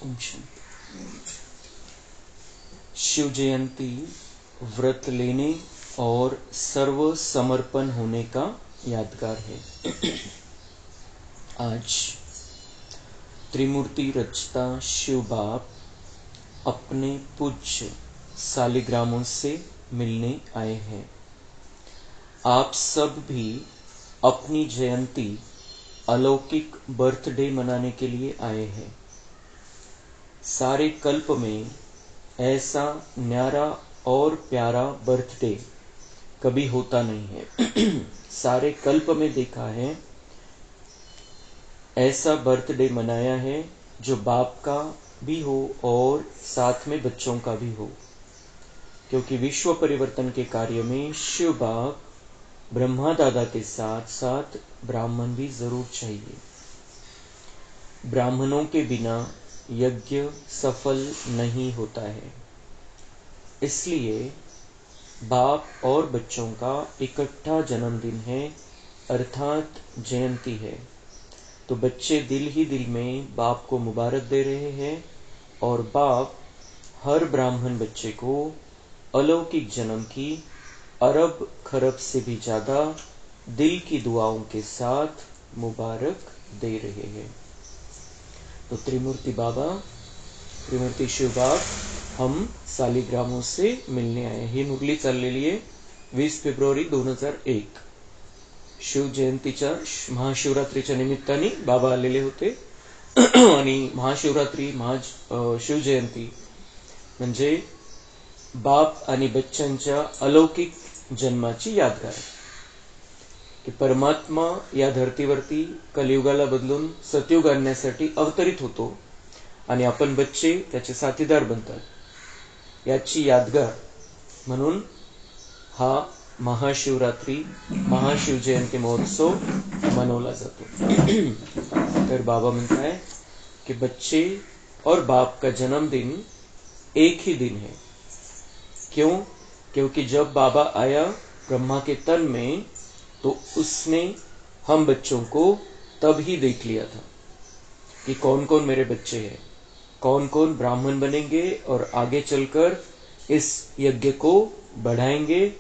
ओम शांति। शिव जयंती व्रत लेने और सर्व समर्पण होने का यादगार है। आज त्रिमूर्ति रचता शिव बाप अपने पूज्य सालिग्रामों से मिलने आए हैं। आप सब भी अपनी जयंती अलौकिक बर्थडे मनाने के लिए आए हैं। सारे कल्प में ऐसा न्यारा और प्यारा बर्थडे कभी होता नहीं है। सारे कल्प में देखा है ऐसा बर्थडे मनाया है जो बाप का भी हो और साथ में बच्चों का भी हो, क्योंकि विश्व परिवर्तन के कार्य में शिव बाप ब्रह्मा दादा के साथ साथ ब्राह्मण भी जरूर चाहिए। ब्राह्मणों के बिना यज्ञ सफल नहीं होता है। इसलिए बाप और बच्चों का इकट्ठा जन्मदिन है, अर्थात जयंती है। तो बच्चे दिल ही दिल में बाप को मुबारक दे रहे हैं और बाप हर ब्राह्मण बच्चे को अलौकिक जन्म की अरब खरब से भी ज्यादा दिल की दुआओं के साथ मुबारक दे रहे हैं। तो त्रिमूर्ति बाबा, त्रिमूर्ती शिव बाप हम सालिग्रामों से मिलने आए। ही मुरली चाललेली 20 फेब्रुवारी 2001 शिव जयंतीच्या महाशिवरात्रीच्या निमित्ताने बाबा आलेले होते आणि महाशिवरात्री शिव जयंती म्हणजे बाप आणि बच्चांच्या अलौकिक जन्माची यादगार, की परमात्मा या धर्तीवरती कलियुगाला बदलून सतयुग आणण्यासाठी अवतरित होतो आणि आपण बच्चे त्याचे साथीदार बनतात, याची यादगार म्हणून हा महाशिवरात्री महाशिव जयंती महोत्सव मनवला जातो। तर बाबा म्हणता है कि बच्चे और बाप का जन्मदिन एक ही दिन है। क्यों? क्योंकि जब बाबा आया ब्रह्मा के तन में तो उसने हम बच्चों को तब ही देख लिया था कि कौन कौन मेरे बच्चे हैं, कौन कौन ब्राह्मण बनेंगे और आगे चलकर इस यज्ञ को बढ़ाएंगे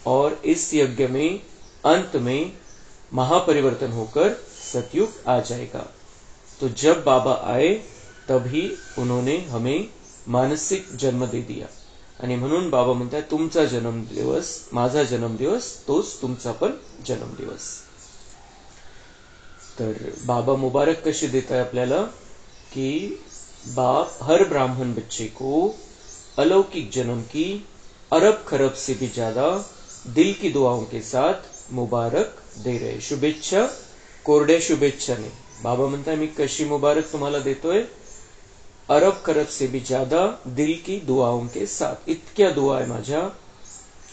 और इस यज्ञ में अंत में महापरिवर्तन होकर सतयुग आ जाएगा। तो जब बाबा आए तभी उन्होंने हमें मानसिक जन्म दे दिया आणि म्हणून बाबा म्हणतात तुमचा जन्मदिवस माझा जन्मदिवस तोच तुमचा पण जन्मदिवस। तर बाबा मुबारक कशी देता है आपल्याला कि बाप हर ब्राह्मण बच्चे को अलौकिक जन्म की अरब खरब से भी ज्यादा दिल की दुआओं के साथ मुबारक दे रहे। शुभेच्छा कोरड्या शुभेच्छाने बाबा म्हणताय मी कशी मुबारक तुम्हाला देतोय, अरब खरब से भी ज्यादा दिल की दुआओं के साथ। इतक्या दुआ आहे माझ्या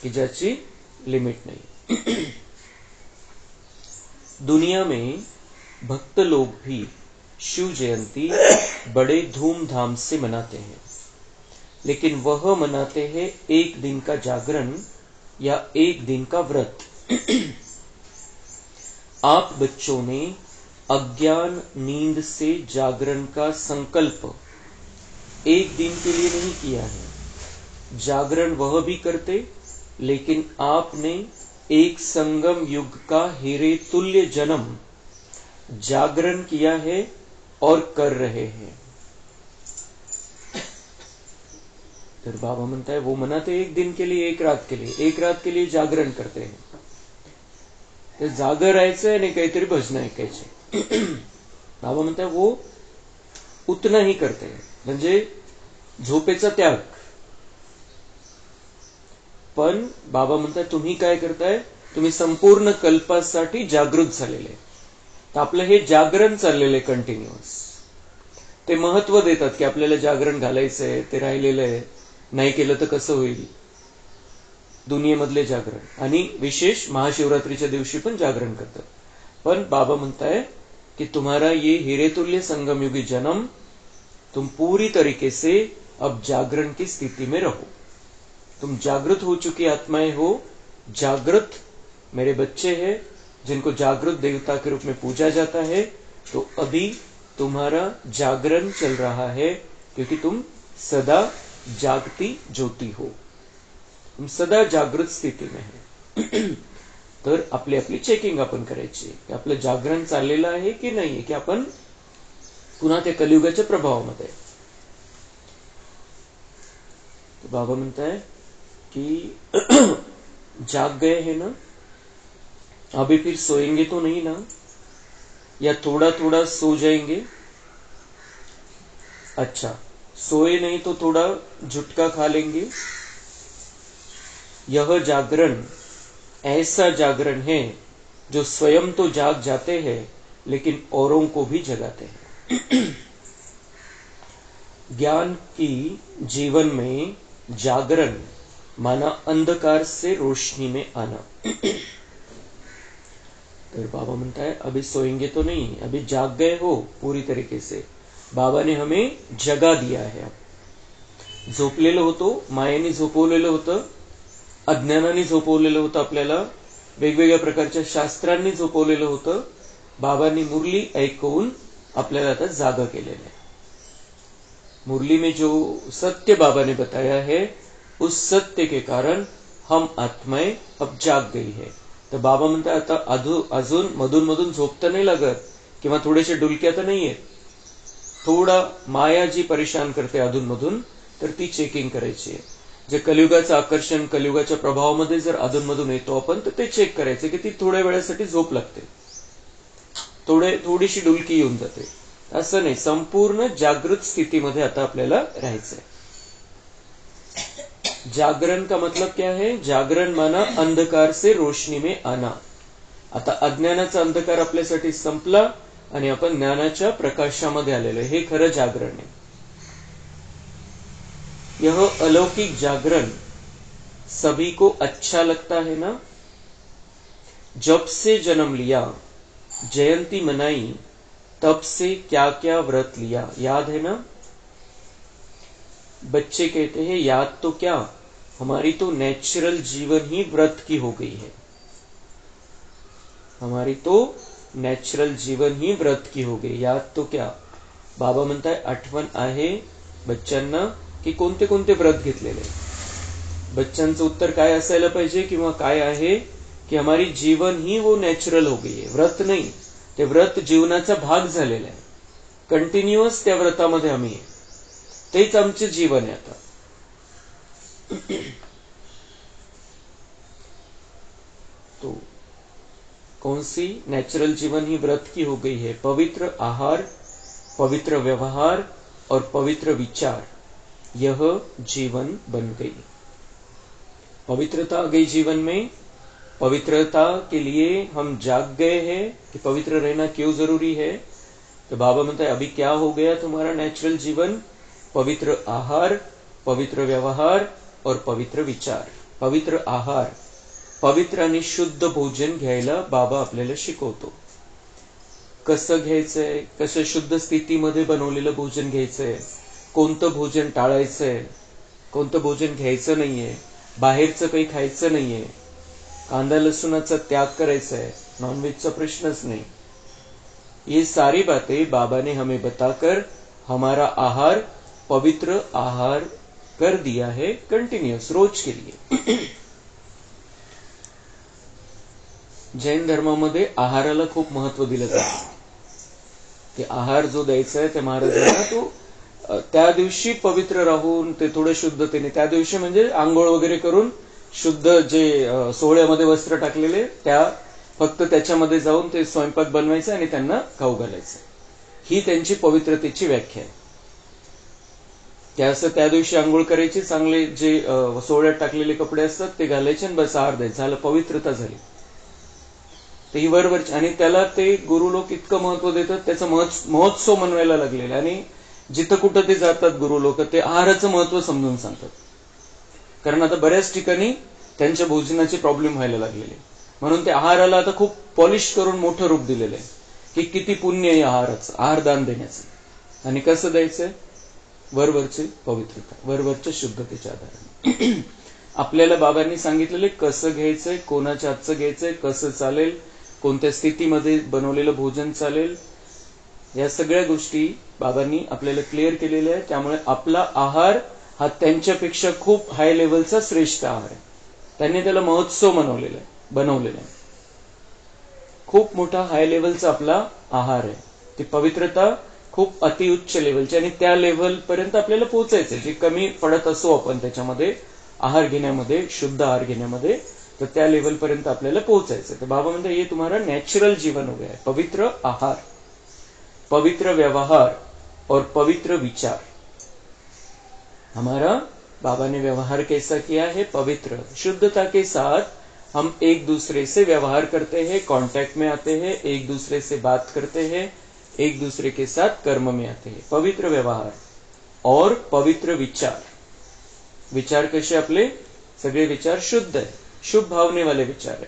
की ज्याची लिमिट नहीं। दुनिया में भक्त लोग भी शिव जयंती बड़े धूमधाम से मनाते हैं, लेकिन वह मनाते हैं एक दिन का जागरण या एक दिन का व्रत। आप बच्चों ने अज्ञान नींद से जागरण का संकल्प एक दिन के लिए नहीं किया है। जागरण वह भी करते, लेकिन आपने एक संगम युग का हीरे तुल्य जन्म जागरण किया है और कर रहे हैं। फिर बाबा म्हणता है वो मनाते एक दिन के लिए, एक रात के लिए, एक रात के लिए जागरण करते हैं। ते जागर राहायचं आणि काहीतरी भजन ऐकायचे। बाबा म्हणता है वो उतना ही करते हैं, म्हणजे झोपेचा त्याग। पण बाबा म्हणतात तुम्ही काय करताय, तुम्ही संपूर्ण कल्पासाठी जागृत झालेले। तर आपलं हे जागरण चाललेले कंटिन्युअस, ते महत्व देतात की आपल्याला जागरण घालायचंय, ते राहिलेलं आहे, नाही केलं तर कसं होईल। दुनियेमधले जागरण आणि विशेष महाशिवरात्रीच्या दिवशी पण जागरण करतात। पण बाबा म्हणताय कि तुम्हारा ये हीरेतुल्य संगमयुगी जन्म, तुम पूरी तरीके से अब जागरण की स्थिति में रहो। तुम जागृत हो चुकी आत्माएं हो, जागृत मेरे बच्चे हैं जिनको जागृत देवता के रूप में पूजा जाता है। तो अभी तुम्हारा जागरण चल रहा है, क्योंकि तुम सदा जागती ज्योती हो, तुम सदा जागृत स्थिती में है. तर आपली आपली चेकिंग आपण करायची की आपलं जागरण चाललेलं आहे की नाही, की आपण पुन्हा त्या कलियुगाच्या प्रभावामध्ये. तो बाबा म्हणताय कि जाग गए हैं ना, अभी फिर सोएंगे तो नहीं ना, या थोड़ा थोड़ा सो जाएंगे. अच्छा, सोए नहीं तो थोड़ा झुटका खा लेंगे. यह जागरण ऐसा जागरण है जो स्वयं तो जाग जाते हैं लेकिन औरों को भी जगाते हैं. ज्ञान की जीवन में जागरण माना अंधकार से रोशनी में आना. तो बाबा म्हणता है अभी सोएंगे तो नहीं, अभी जाग गए हो पूरी तरीके से. बाबा ने हमें जगा दिया है. झोपलेलं होतो, मायेने झोपवलेलं होतं, अज्ञानाने झोपवलेलं होतं, आपल्याला वेगवेगळ्या प्रकारच्या शास्त्रांनी झोपवलेलं होतं. बाबांनी मुरली ऐकवून आपल्याला आता जागा केलेलं आहे. मुरली में जो सत्य बाबा ने बताया है, उस सत्य के कारण हम आत्माएं अब जाग गई है. तर बाबा म्हणतात आता अजून मधून मधून झोप तर नाही लागत किंवा थोडेसे डुलक्या तर नाहीये. थोडा माया जी परेशान करते अधून मधून, तर ती चेकिंग करायची आहे. जे कलियुगाचं आकर्षण, कलियुगाच्या प्रभावामध्ये जर अधून मधून येतो आपण, तर ते चेक करायचं की ती थोड्या वेळासाठी झोप लागते, थोडीशी डुलकी येऊन जाते. असं नाही, संपूर्ण जागृत स्थितीमध्ये आता आपल्याला राहायचंय. जागरण का मतलब क्या है? जागरण माना अंधकार से रोशनी में आना. आता अज्ञानाचा अंधकार आपल्यासाठी संपला आणि आपण ज्ञानाच्या प्रकाशामध्ये आलेलो आहे. हे खरं जागरण आहे. यह अलौकिक जागरण सभी को अच्छा लगता है ना. जब से जन्म लिया, जयंती मनाई, तब से क्या क्या व्रत लिया, याद है ना. बच्चे कहते हैं याद तो क्या, हमारी तो नेचुरल जीवन ही व्रत की हो गई है. हमारी तो नॅचरल जीवन ही व्रत की हो गई, याद तो क्या. बाबा म्हणताय आठवण आहे बच्चांना की कोणते कोणते व्रत घेतलेले. बच्चांचं उत्तर काय असायला पाहिजे किंवा काय आहे की हमारी जीवन ही वो नॅचरल हो गई है. व्रत नाही, ते व्रत जीवनाचा भाग झालेला आहे. कंटिन्युअस त्या व्रतामध्ये आम्ही आहे, तेच आमचे जीवन आहे. आता तो कौन सी नेचुरल जीवन ही व्रत की हो गई है. पवित्र आहार, पवित्र व्यवहार और पवित्र विचार, यह जीवन बन गई. पवित्रता आ गई जीवन में. पवित्रता के लिए हम जाग गए हैं कि पवित्र रहना क्यों जरूरी है. तो बाबा म्हणता है अभी क्या हो गया तुम्हारा नेचुरल जीवन. पवित्र आहार, पवित्र व्यवहार और पवित्र विचार. पवित्र आहार, पवित्र आणि शुद्ध भोजन घ्यायला बाबा आपल्याला शिकवतो. कसं घ्यायचंय, कसं शुद्ध स्थितीमध्ये बनवलेलं भोजन घ्यायचंय, कोणतं भोजन टाळायचंय, कोणतं भोजन घ्यायचं नाहीये, बाहेरचं काही खायचं नाहीये, कांदा लसूणाचा त्याग करायचा है, नॉनवेजचा प्रश्नच नहीं. ये सारी बातें बाबा ने हमें बताकर हमारा आहार पवित्र आहार कर दिया है, कंटिन्यूअस रोज के लिए. जैन धर्मामध्ये आहाराला खूप महत्व दिलं जातं. ते आहार जो द्यायचा आहे त्या महाराजांना तो त्या दिवशी पवित्र राहून ते थोडे शुद्धतेने, त्या दिवशी म्हणजे आंघोळ वगैरे करून शुद्ध जे सोहळ्यामध्ये वस्त्र टाकलेले त्या फक्त त्याच्यामध्ये जाऊन ते स्वयंपाक बनवायचं आणि त्यांना खाऊ घालायचं. ही त्यांची पवित्रतेची व्याख्या आहे. त्या दिवशी आंघोळ करायची, चांगले जे सोहळ्यात टाकलेले कपडे असतात ते घालायचे आणि बस आहार द्यायचा, झालं, पवित्रता झाली. ते ही वरवरची. आणि त्याला ते गुरु लोक इतकं महत्व देतात, त्याचा महोत्सव मनवायला लागलेला. आणि जिथं कुठं ते जातात गुरु लोक, ते आहाराचं महत्व समजून सांगतात. कारण आता बऱ्याच ठिकाणी त्यांच्या भोजनाचे प्रॉब्लेम व्हायला लागलेले, म्हणून ते आहाराला आता खूप पॉलिश करून मोठं रूप दिलेलं आहे की किती पुण्य आहे आहाराचं, आहारदान देण्याचं. आणि कसं द्यायचंय, वरवरची पवित्रता, वरवरच्या शुद्धतेच्या आधाराने. आपल्याला बाबांनी सांगितलेले कसं घ्यायचंय, कोणाच्या हातचं घ्यायचंय, कसं चालेल, कोणत्या स्थितीमध्ये बनवलेलं भोजन चालेल, या सगळ्या गोष्टी बाबांनी आपल्याला क्लिअर केलेल्या आहे. त्यामुळे आपला आहार हा त्यांच्यापेक्षा खूप हाय लेवलचा श्रेष्ठ आहार आहे. त्यांनी त्याला महोत्सव बनवलेला आहे. खूप मोठा हाय लेवलचा आपला आहार आहे. ती पवित्रता खूप अतिउच्च लेवलची आणि त्या लेवल पर्यंत आपल्याला पोहोचायचं आहे. जे कमी पडत असो आपण त्याच्यामध्ये आहार घेण्यामध्ये, शुद्ध आहार घेण्यामध्ये, तर त्या लेवल पर्यंत आपल्याला पोहोचायचं. तर बाबा म्हणते ये तुम्हारा नेचुरल जीवन हो गया है. पवित्र आहार, पवित्र व्यवहार और पवित्र विचार. हमारा बाबा ने व्यवहार कैसा किया है? पवित्र, शुद्धता के साथ हम एक दूसरे से व्यवहार करते हैं, कांटेक्ट में आते हैं, एक दूसरे से बात करते हैं, एक दूसरे के साथ कर्म में आते हैं. पवित्र व्यवहार और पवित्र विचार. विचार कसे आपले? सगळे विचार शुद्ध आहे, शुभ भावने वाले विचार आहे.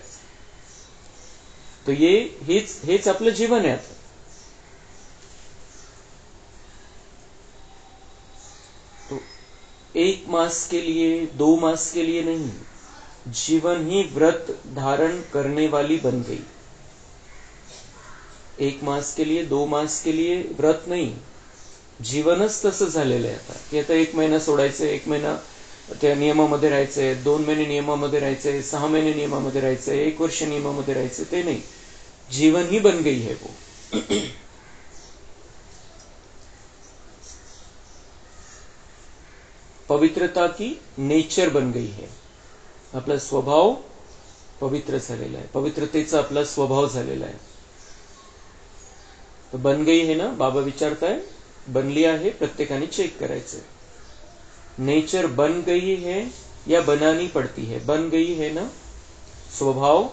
तो हेच आपलं जीवन आहे. आता तो 1 मास के लिए, 2 मास के लिए नहीं, जीवन ही व्रत धारण करने वाली बन गई. 1 मास के लिए, 2 मास के लिए व्रत नाही, जीवनच तसं झालेलं आहे आता. की आता 1 महिना सोडायचं, 1 महिना त्या नियमामध्ये राहायचंय, 2 महिने नियमामध्ये राहायचंय, 6 महिने नियमामध्ये राहायचंय, 1 वर्ष नियमामध्ये राहायचंय, ते नाही. जीवन ही बन गई है वो. पवित्रता की नेचर बन गई है. आपला स्वभाव पवित्र झालेला आहे, पवित्रतेचा आपला स्वभाव झालेला आहे. तो बन गई है ना, बाबा विचारताय. बनली आहे, प्रत्येकाने चेक करायचं. नेचर बन गई है या बनानी पडती है? बन गई है ना. स्वभाव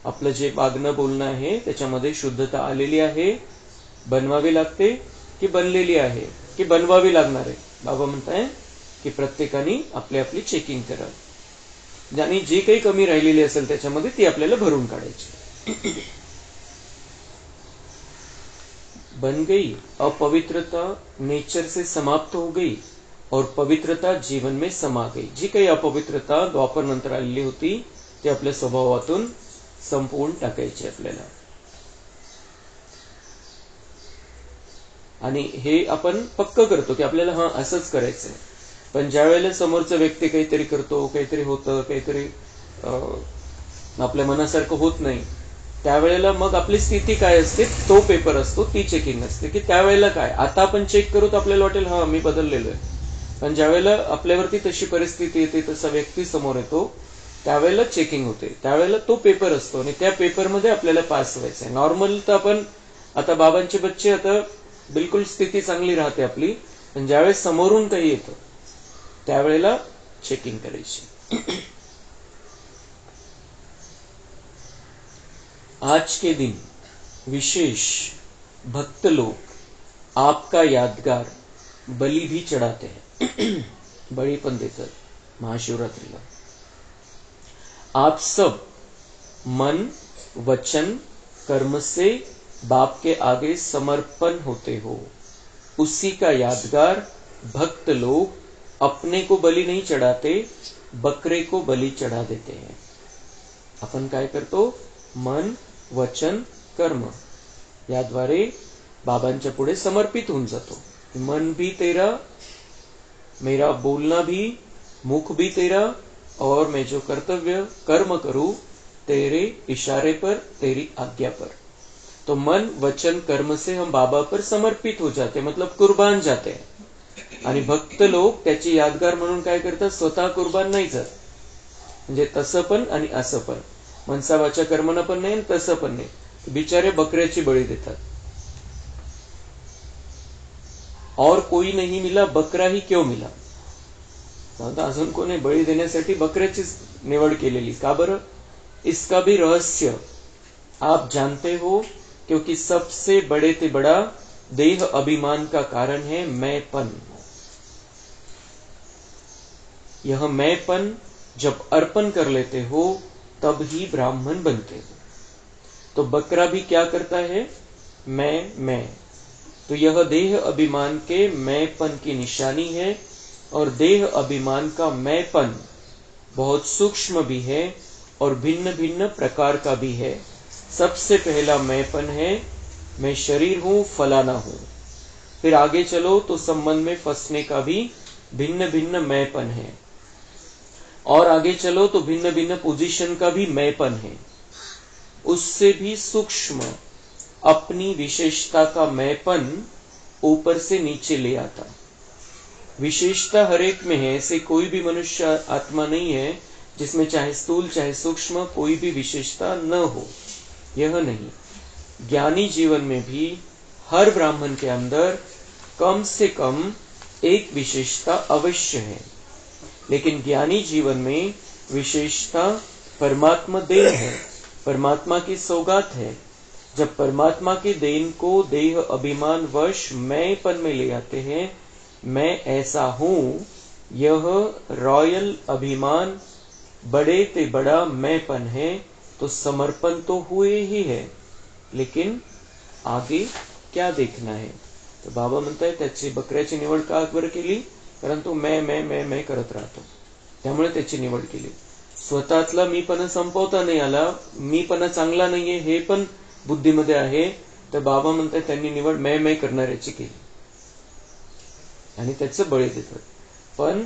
आपलं जे वागणं बोलणं आहे त्याच्यामध्ये शुद्धता आलेली आहे. बनवावी लागते की बनलेली आहे की बनवावी लागणार आहे? बाबा म्हणताय की प्रत्येकाने आपली आपली चेकिंग करावी. आणि जी काही कमी राहिलेली असेल त्याच्यामध्ये ती आपल्याला भरून काढायची. बन गई. अपवित्रता नेचर से समाप्त हो गई और पवित्रता जीवन में समा गई. जी काही अपवित्रता द्वापर नंतर आलेली होती ती आपल्या स्वभावातून संपवून टाकायची आपल्याला. आणि हे आपण पक्क करतो की आपल्याला असंच करायचंय. पण ज्या वेळेला समोरचा व्यक्ती काहीतरी करतो, काहीतरी होतं, काहीतरी आपल्या मनासारखं होत नाही, त्यावेळेला मग आपली स्थिती काय असते? तो पेपर असतो, ती चेकिंग असते की त्यावेळेला काय. आता आपण चेक करू तर आपल्याला वाटेल मी बदललेलो आहे. पण ज्यावेळेला आपल्यावरती तशी परिस्थिती येते, तसा व्यक्ती समोर येतो, त्यावेळेला चेकिंग होते. त्यावेळेला तो पेपर असतो आणि त्या पेपरमध्ये आपल्याला पास व्हायचंय. नॉर्मल तर आपण आता बाबांचे बच्चे, आता बिलकुल स्थिती चांगली राहते आपली, पण ज्यावेळेस समोरून काही येतं त्यावेळेला चेकिंग करायची. आज के दिन विशेष भक्त लोग आपका यादगार बलि भी चढ़ाते हैं. बळी पण देतात महाशिवरात्रीला. आप सब मन, वचन, कर्म से बाप के आगे समर्पण होते हो. उसी का यादगार भक्त लोग अपने को बलि नहीं चढ़ाते, बकरे को बलि चढ़ा देते हैं. आपण काय करतो? मन, वचन, कर्म याद्वारे बाबांच्या पुढे समर्पित होऊन जातो. मन भी तेरा, मेरा बोलना भी, मुख भी तेरा, और मैं जो कर्तव्य कर्म करूं तेरे इशारे पर, तेरी आज्ञा पर. तो मन, वचन, कर्म से हम बाबा पर समर्पित हो जाते, मतलब कुर्बान जाते हैं. आणि भक्त लोक त्याची यादगार म्हणून काय करतात? स्वतः कुर्बान नाही जात. म्हणजे तसं पण आणि असं पण, मनसा वाचा कर्मनं पण नाही, तसं पण नाही. बिचारे बकऱ्याची बळी देतात. और कोई नहीं मिला, बकरा ही क्यों मिला? अजून कोणी बळी देण्यासाठी बकऱ्याचीच निवड केलेली का बरं? इसका भी रहस्य आप जानते हो, क्योंकि सबसे बड़े से बड़ा देह अभिमान का कारण है मैंपन. यह मैंपन जब अर्पण कर लेते हो तब ही ब्राह्मण बनते हो. तो बकरा भी क्या करता है? मैं. तो यह देह अभिमान के मैंपन की निशानी है. और देह अभिमान का मैंपन बहुत सूक्ष्म भी है और भिन्न भिन्न प्रकार का भी है. सबसे पहला मैंपन है मैं शरीर हूं, फलाना हूं। फिर आगे चलो तो संबंध में फंसने का भी भिन्न भिन्न मैंपन है, और आगे चलो तो भिन्न भिन्न पोजीशन का भी मैंपन है। उससे भी सूक्ष्म अपनी विशेषता का मैंपन ऊपर से नीचे ले आता। विशेषता हरेक में है, ऐसे कोई भी मनुष्य आत्मा नहीं है जिसमें चाहे स्थूल चाहे सूक्ष्म कोई भी विशेषता न हो, यह नहीं। ज्ञानी जीवन में भी हर ब्राह्मण के अंदर कम से कम एक विशेषता अवश्य है, लेकिन ज्ञानी जीवन में विशेषता परमात्मा देन है, परमात्मा की सौगात है। जब परमात्मा के देन को देह अभिमान वश मैंपन में ले आते हैं, मैं ऐसा हूं, यह रॉयल अभिमान बड़े ते बड़ा मैंपन है, तो समर्पण तो हुए ही है, लेकिन आगे क्या देखना है। तो बाबा म्हणताय त्याची बकऱ्याची निवड का बरं केली, परंतु मैं करत राहतो, त्यामुळे त्याची निवड केली। स्वतःतला मीपणा संपवता नाही आला, मीपणा चांगला नाहीये हे पण बुद्धीमध्ये आहे, तर बाबा म्हणताय त्यांनी निवड मैं करणाऱ्याची केली आणि त्याचं बळी देतात। पण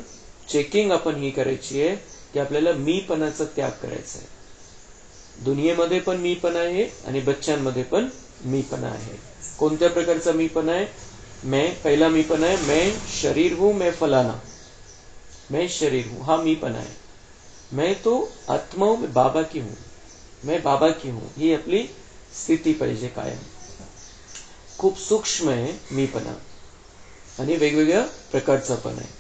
चेकिंग आपण ही करायची आहे की आपल्याला मीपणाचा त्याग करायचा आहे। दुनियेमध्ये पण मीपणा आहे आणि बच्चांमध्ये पण मीपणा आहे। कोणत्या प्रकारचा मीपणा आहे? पहिला मीपणा आहे मैं शरीर हूं, मैं फलाना, मैं शरीर हूं, हा मीपणा आहे। मैं तो आत्मा हूं, मैं बाबा की हूं, मैं बाबा की हूं, ही आपली स्थिती पाहिजे कायम। खूप सूक्ष्म आहे मीपणा आणि वेगवेगळ्या प्रकारचा पण आहे।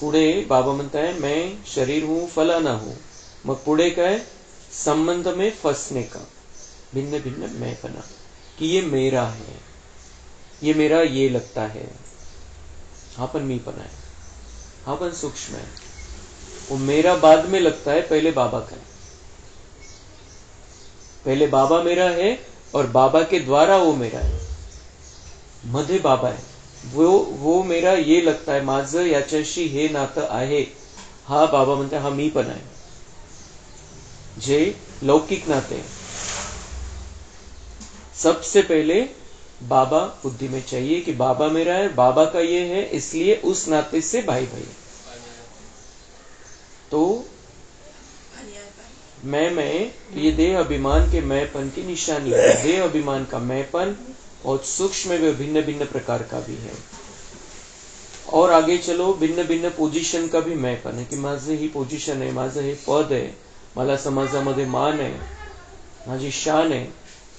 पुढे बाबा म्हणताय मैं शरीर हूं, फलाना हूं, मग पुढे काय? संबंध में फंसने का भिन्न भिन्न मैंपना, कि ये मेरा है, ये मेरा ये लगता है, हा पण मीपना है, हा पण सूक्ष्म है। वो मेरा बाद में लगता है, पहले बाबा का है। पहले बाबा मेरा है और बाबा के द्वारा वो मेरा है, मध्ये बाबा है, वो मेरा ये लगता है, माझं याच्याशी हे नातं आहे, हा बाबा म्हणते हा मीपणा आहे, जे लौकिक नाते। सबसे पहले बाबा बुद्धि में चाहिए कि बाबा मेरा है, बाबा का ये है, इसलिए उस नाते से भाई भाई। तो मैं ये देह अभिमान के मैंपन की निशानी है। देह अभिमान का मैंपन और सूक्ष्म व भिन्न भिन्न प्रकार का भी है। और आगे चलो भिन्न भिन्न पोजिशन का भी मैंपन है कि माझं ही पोजिशन आहे, माझं हे पद आहे, मला समाजामध्ये मान आहे, माझी शान आहे,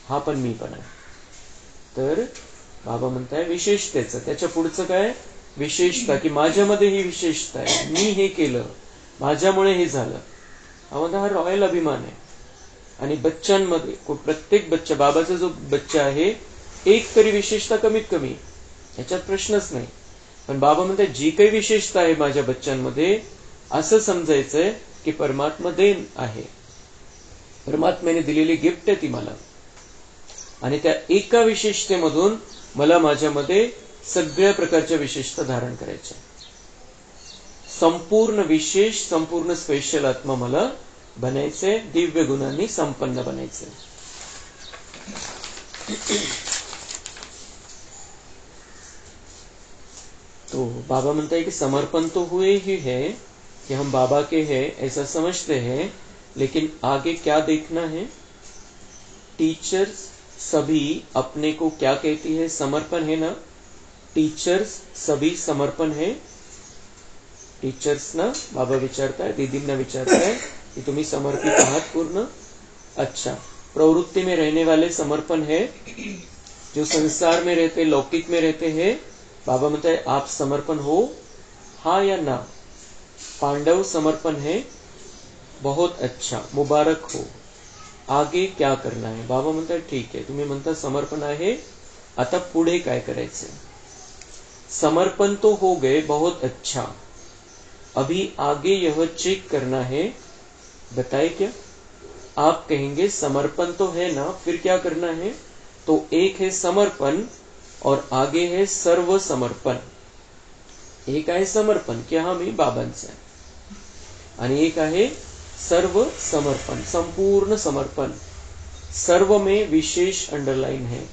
हा पण मीपण आहे। तर बाबा म्हणताय विशेषतेचं, त्याच्या पुढचं काय? विशेषता, की माझ्यामध्ये ही विशेषता आहे, मी हे केलं, माझ्यामुळे हे झालं, हा रॉयल अभिमान आहे। आणि बच्चांमध्ये प्रत्येक बच्चा, बाबाचा जो बच्चा आहे, एक तरी विशेषता कमीत कमी, याच्यात प्रश्नच नाही। पण बाबा म्हणतात जी काही विशेषता आहे माझ्या बच्चांमध्ये, असं समजायचंय की परमात्मा देन आहे, परमात्म्याने दिलेली गिफ्ट आहे ती मला, आणि त्या एका विशेषतेमधून मला माझ्यामध्ये सगळ्या प्रकारच्या विशेषता धारण करायच्या। संपूर्ण विशेष, संपूर्ण स्पेशल आत्मा मला बनायचे, दिव्य गुणांनी संपन्न बनायचे। तो बाबा म्हणता है कि समर्पण तो हुए ही है कि हम बाबा के हैं, ऐसा समझते हैं, लेकिन आगे क्या देखना है? टीचर्स सभी अपने को क्या कहती है? समर्पण है ना? टीचर्स सभी समर्पण है। टीचर्स ना बाबा विचारता है, दीदींना विचारता है कि तुम्ही समर्पित आहात पूर्ण? अच्छा, प्रवृत्ति में रहने वाले समर्पण है, जो संसार में रहते, लौकिक में रहते हैं, बाबा म्हणता है आप समर्पण हो, हाँ या ना? पांडव समर्पण है, बहुत अच्छा, मुबारक हो। आगे क्या करना है? बाबा म्हणता है ठीक है, तुम्ही म्हणता समर्पण आहे, आता पुढे काय करायचे? समर्पण तो हो गए, बहुत अच्छा, अभी आगे यह चेक करना है। बताए क्या? आप कहेंगे समर्पण तो है ना, फिर क्या करना है? तो एक है समर्पण और आगे है सर्व समर्पण। एक आहे समर्पण की हा मी बाबांचा आहे, आणि एक आहे सर्व समर्पण, संपूर्ण समर्पण, सर्व में विशेष अंडरलाइन है,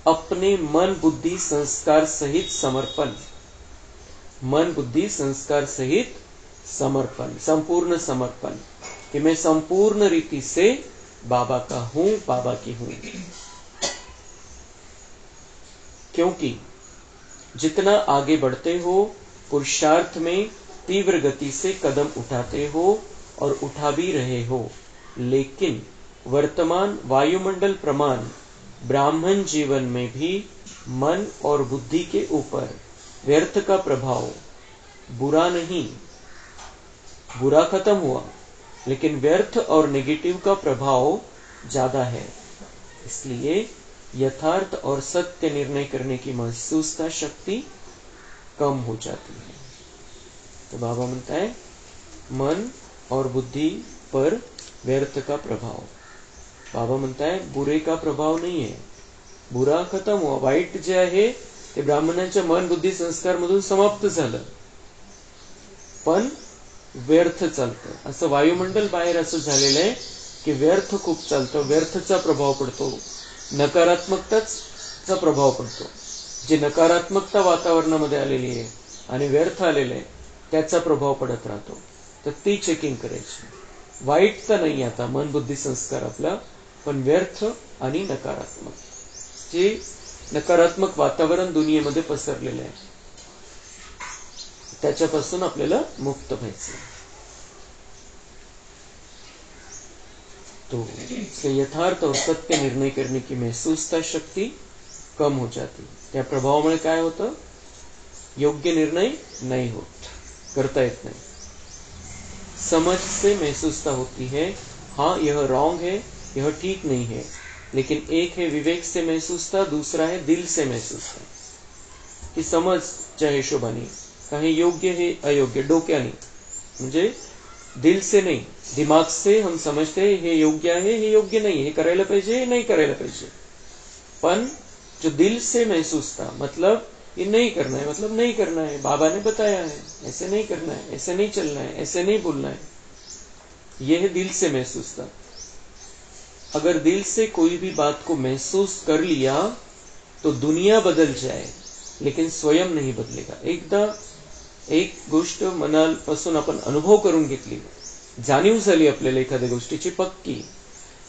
अपने मन बुद्धि संस्कार सहित समर्पण। मन बुद्धि संस्कार सहित समर्पण, संपूर्ण समर्पण, कि मैं संपूर्ण रीति से बाबा का हूं, बाबा की हूं। क्योंकि जितना आगे बढ़ते हो पुरुषार्थ में तीव्र गति से कदम उठाते हो और उठा भी रहे हो, लेकिन वर्तमान वायुमंडल प्रमाण ब्राह्मण जीवन में भी मन और बुद्धि के ऊपर व्यर्थ का प्रभाव, बुरा नहीं, बुरा खत्म हुआ, लेकिन व्यर्थ और नेगेटिव का प्रभाव ज्यादा है। इसलिए यथार्थ और सत्य निर्णय करने की महसूसता शक्ति कम हो जाती है। तो बाबा म्हणता है मन और बुद्धि पर व्यर्थ का प्रभाव। बाबा म्हणता है बुरे का प्रभाव नाही आहे, बुरा खतम हुआ, वाईट जे आहे ते ब्राह्मणांच्या मन बुद्धी संस्कार मधून समाप्त झालं, पण व्यर्थ चालतं। असं वायुमंडल बाहेर असं झालेलं आहे की व्यर्थ खूप चालतं, व्यर्थचा प्रभाव पडतो, नकारात्मकताचा प्रभाव पडतो। जे नकारात्मकता वातावरणामध्ये आलेली आहे आणि व्यर्थ आलेले आहे त्याचा प्रभाव पडत राहतो। तर ती चेकिंग करायची। वाईट तर नाही आता मन बुद्धी संस्कार आपला, पण व्यर्थ आणि नकारात्मक, जे नकारात्मक वातावरण दुनियेमध्ये पसरलेलं आहे त्याच्यापासून आपल्याला मुक्त व्हायचं। तो यथार्थ और सत्य निर्णय करने की महसूसता शक्ति कम हो जाती। त्या प्रभावामुळे काय होतं, योग्य निर्णय नहीं होत, करता येत नहीं। समझ से महसूसता होती है, हाँ यह रॉन्ग है, यह ठीक नहीं है, लेकिन एक है विवेक से महसूसता, दूसरा है दिल से महसूसता। की समझ च्या हिशोबाने काही योग्य है अयोग्य डोक्याने, म्हणजे दिल से नहीं, दिमाग से हम समझते हैं हे योग्य है, हे योग्य नहीं, हे करायला पाहिजे, हे नहीं करायला पाहिजे। पण जो दिल से महसूस था, मतलब ये नहीं करना है, मतलब नहीं करना है, बाबा ने बताया है ऐसे नहीं करना है, ऐसे नहीं चलना है, ऐसे नहीं बोलना है, यह है दिल से महसूस था। अगर दिल से कोई भी बात को महसूस कर लिया तो दुनिया बदल जाए, लेकिन स्वयं नहीं बदलेगा। एकदा एक गोष्ट मनापासून आपण अनुभव करून घेतली, जाणीव झाली आपल्याला एखाद्या गोष्टीची पक्की,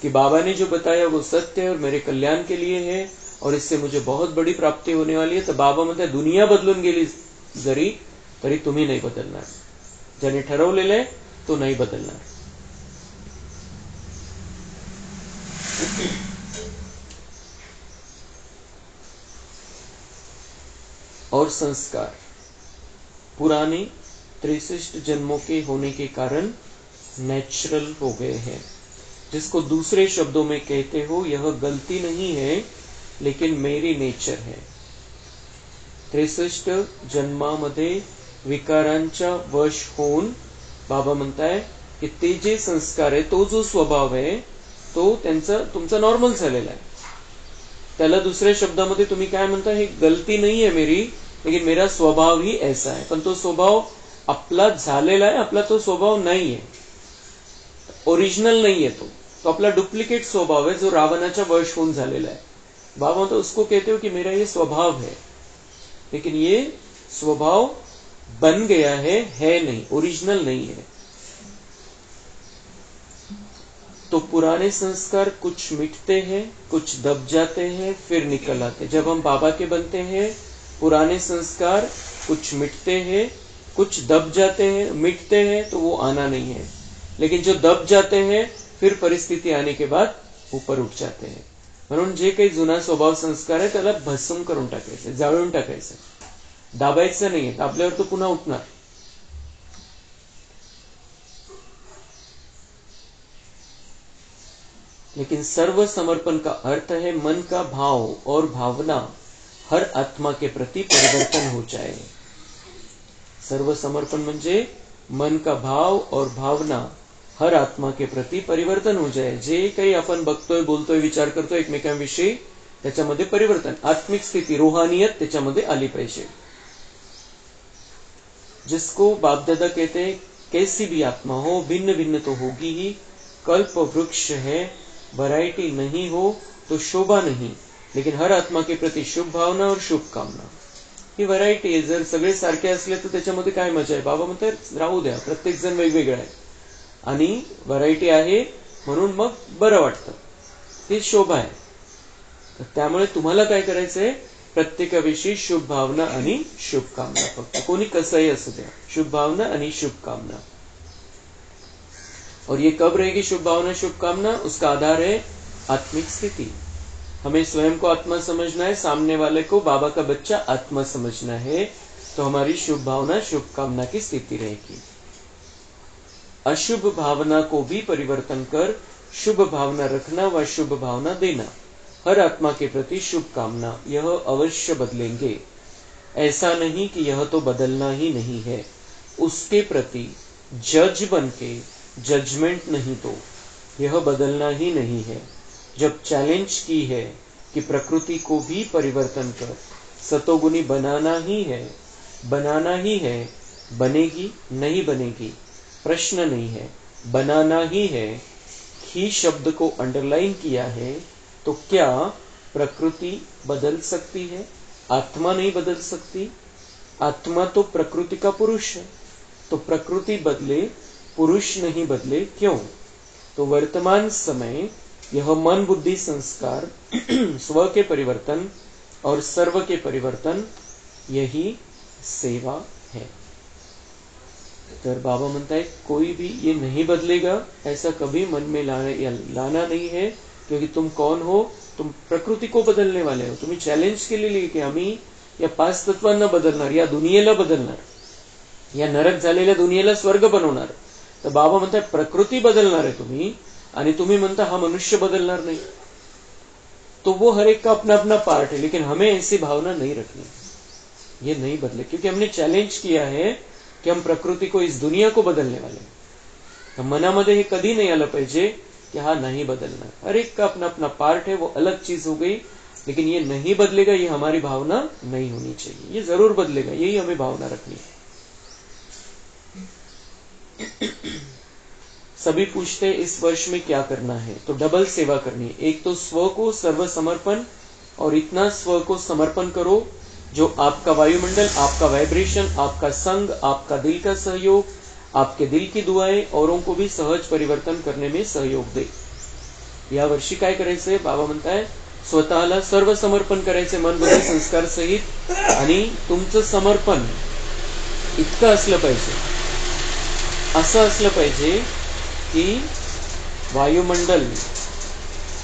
कि बाबा ने जो बताया वो सत्य है और मेरे कल्याण के लिए है और इससे मुझे बहुत बड़ी प्राप्ति होने वाली है, तर बाबा म्हणतात दुनिया बदलून गेली जरी तरी तुम्ही नाही बदलणार। ज्याने ठरवलेलं आहे तो नाही बदलणार। और संस्कार पुराने 63 जन्मों के होने के कारण नेचुरल हो गए हैं, जिसको दूसरे शब्दों में कहते हो यह गलती नहीं है लेकिन मेरी नेचर है। 63 जन्मामध्ये विकारांच्या वश होऊन बाबा म्हणताय की ते जे संस्कार आहे, तो जो स्वभाव आहे तो त्यांचा तुमचा नॉर्मल झालेला आहे। त्याला दुसऱ्या शब्दामध्ये तुम्ही काय म्हणता, हे गलती नहीं है मेरी लेकिन मेरा स्वभाव ही ऐसा है। पण तो स्वभाव आपला झालेला आहे, आपला तो स्वभाव नाही है, ओरिजिनल नहीं है, तो आपला डुप्लीकेट स्वभाव है जो रावणाच्या वश होऊन झालेला है। बाबा तो उसको कहते हो कि मेरा ये स्वभाव है, लेकिन ये स्वभाव बन गया है नहीं, ओरिजिनल नहीं है। तो पुराने संस्कार कुछ मिटते हैं, कुछ दब जाते हैं, फिर निकल आते। जब हम बाबा के बनते हैं पुराने संस्कार कुछ मिटते हैं, कुछ दब जाते हैं, मिटते हैं तो वो आना नहीं है, लेकिन जो दब जाते हैं फिर परिस्थिति आने के बाद ऊपर उठ जाते हैं। म्हणून जे काही जुना स्वभाव संस्कार आहे त्याला भस्म करून टाकायचे, जाळून टाकायचे, दाबायचं नाहीये, दाबल्यावर तो पुन्हा उठणार। लेकिन सर्व समर्पण का अर्थ है मन का भाव और भावना हर आत्मा के प्रति परिवर्तन हो जाए। सर्व समर्पण म्हणजे मन का भाव और भावना हर आत्मा के प्रति परिवर्तन हो जाए। जे काही आपण बघतोय, बोलतोय, विचार करतोय एकमेकांविषयी, त्याच्यामध्ये परिवर्तन, आत्मिक स्थिती, रूहानियत त्याच्यामध्ये आली पाहिजे। जिसको बाप दादा कहते हैं कैसी भी आत्मा हो भिन्न भिन्न तो होगी ही, कल्प वृक्ष है वैरायटी नहीं हो तो शोभा नहीं, लेकिन हर आत्मा के प्रति शुभ भावना और शुभकामना ही व्हरायटी आहे. जर सगळे सारखे असले तर त्याच्यामध्ये काय मजा आहे. बाबा म्हणतात राहू द्या, प्रत्येक जण वेगवेगळा आहे आणि व्हरायटी आहे म्हणून मग बरं वाटतं, ती शोभा आहे. तर त्यामुळे तुम्हाला काय करायचंय, प्रत्येकाविषयी शुभ भावना आणि शुभकामना. फक्त कोणी कसंही असू द्या, शुभ भावना आणि शुभकामना. और ये कब रहेगी शुभ भावना शुभकामना? उसका आधार है आत्मिक स्थिति. हमें स्वयं को आत्मा समझना है, सामने वाले को बाबा का बच्चा आत्मा समझना है, तो हमारी शुभ भावना शुभकामना की स्थिति रहेगी. अशुभ भावना को भी परिवर्तन कर शुभ भावना रखना व शुभ भावना देना. हर आत्मा के प्रति शुभकामना, यह अवश्य बदलेंगे. ऐसा नहीं कि यह तो बदलना ही नहीं है. उसके प्रति जज बन के जजमेंट नहीं तो यह बदलना ही नहीं है. जब चैलेंज की है कि प्रकृति को भी परिवर्तन कर सतोगुनी बनाना ही है, बनेगी नहीं बनेगी प्रश्न नहीं है, बनाना ही है. ही शब्द को अंडरलाइन किया है. तो क्या प्रकृति बदल सकती है? आत्मा नहीं बदल सकती. आत्मा तो प्रकृति का पुरुष है. तो प्रकृति बदले, पुरुष नहीं बदले. क्यों? तो वर्तमान समय यह मन बुद्धि संस्कार स्व के परिवर्तन और सर्व के परिवर्तन, यही सेवा है. तर बाबा म्हणता है कोई भी ये नहीं बदलेगा, ऐसा कभी मन में लाना नहीं है. क्योंकि तुम कौन हो? तुम प्रकृति को बदलने वाले हो. तुम्ही चॅलेंज केलेली की आम्ही या 5 तत्वांना बदलणार, या दुनियेला बदलणार, या नरक झालेल्या दुनियेला स्वर्ग बनवणार. तर बाबा म्हणतात प्रकृति बदलणार आहे तुम्ही, आणि तुम्ही म्हणता हा मनुष्य बदलणार नहीं. तो वो हर एक का अपना अपना पार्ट है, लेकिन हमें ऐसी भावना नहीं रखनी. ये नहीं बदले, क्योंकि हमने चॅलेंज किया है कि हम प्रकृति को, इस दुनिया को बदलने वाले. तर मनामध्ये हे कधी नहीं आलं पाहिजे कि हा नहीं बदलना. हर एक का अपना अपना पार्ट है, वो अलग चीज हो गई, लेकिन ये नहीं बदलेगा, ये हमारी भावना नहीं होनी चाहिए. ये जरूर बदलेगा, यही हमें भावना रखनी है. सभी पूछते इस वर्ष में क्या करना है, तो डबल सेवा करनी है. एक तो स्व को सर्व समर्पण, और इतना स्व को समर्पण करो जो आपका वायुमंडल, आपका वाइब्रेशन, आपका संग, आपका दिल का सहयोग, आपके दिल की दुआएं औरों को भी सहज परिवर्तन करने में सहयोग दे. या वर्षी काय करायचंय? बाबा म्हणताय स्वतःला सर्व समर्पण करायचे, मन बुद्धी संस्कार सहित. आणि तुमचं समर्पण इतकं असलं पाहिजे, असं असलं पाहिजे कि वायुमंडल,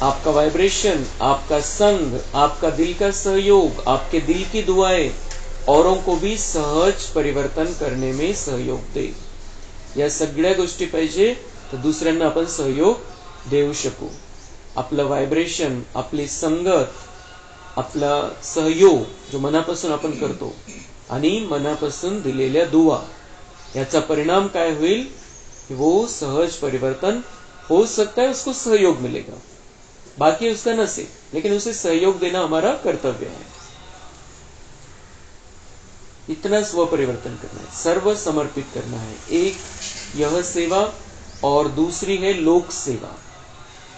आपका वाइब्रेशन, आपका संग, आपका दिल का सहयोग, आपके दिल की दुआएं औरों को भी सहज परिवर्तन करने में सहयोग दे. या सगळ्या गोष्टी पाहिजे, तर दुसऱ्यांना आपण सहयोग देऊ शकू. आपलं वाइब्रेशन, आपली संगत, आपला सहयोग जो मनापासून आपण करतो, आणि मनापासून दिलेल्या दुआ, याचा परिणाम काय होईल? वो सहज परिवर्तन हो सकता है, उसको सहयोग मिलेगा, बाकी उसका नसीब, लेकिन उसे सहयोग देना हमारा कर्तव्य है. इतना स्व परिवर्तन करना है, सर्व समर्पित करना है. एक यह सेवा और दूसरी है लोक सेवा.